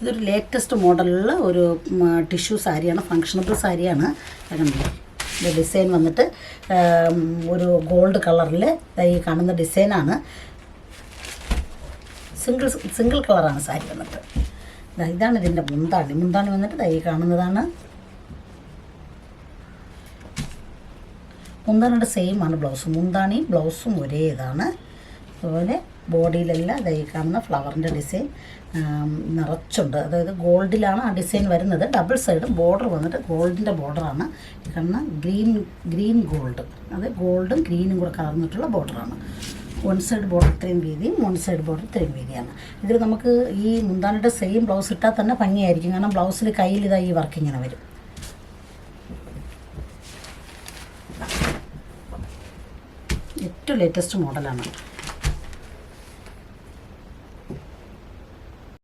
ഇതൊരു ലേറ്റസ്റ്റ് മോഡലിലുള്ള ഒരു ടിഷ്യൂ സാരിയാണ്, ഫങ്ഷണബിൾ സാരിയാണ്. കണ്ടില്ലേ, ഇത് ഡിസൈൻ വന്നിട്ട് ഒരു ഗോൾഡ് കളറിൽ ഈ കാണുന്ന ഡിസൈനാണ്. സിംഗിൾ കളറാണ് സാരി വന്നിട്ട്. ഇതാണ് ഇതിൻ്റെ മുന്താണി വന്നിട്ട് ഈ കാണുന്നതാണ്. മുന്താണിയുടെ സെയിം ആണ് ബ്ലൗസ്. മുന്താണിയും ബ്ലൗസും ഒരേ ഇതാണ്. അതുപോലെ ബോഡിയിലെല്ലാം ഈ കാണുന്ന ഫ്ലവറിൻ്റെ ഡിസൈൻ നിറച്ചുണ്ട്. അതായത് ഗോൾഡിലാണ് ആ ഡിസൈൻ വരുന്നത്. ഡബിൾ സൈഡ് ബോർഡർ വന്നിട്ട് ഗോൾഡിൻ്റെ ബോർഡറാണ്. കാണുന്ന ഗ്രീൻ ഗോൾഡ്, അത് ഗോൾഡും ഗ്രീനും കൂടെ കലർന്നിട്ടുള്ള ബോർഡറാണ്. വൺ സൈഡ് ബോർഡർ ഇത്രയും വീതിയും വൺ സൈഡ് ബോർഡർ ഇത്രയും വീതിയാണ്. ഇതിൽ നമുക്ക് ഈ മുന്താണിയുടെ സെയിം ബ്ലൗസ് ഇട്ടാൽ തന്നെ ഭംഗിയായിരിക്കും. കാരണം ബ്ലൗസിൽ കയ്യിൽ ഈ വർക്ക് ഇങ്ങനെ വരും. ഏറ്റവും ലേറ്റസ്റ്റ് മോഡലാണ്.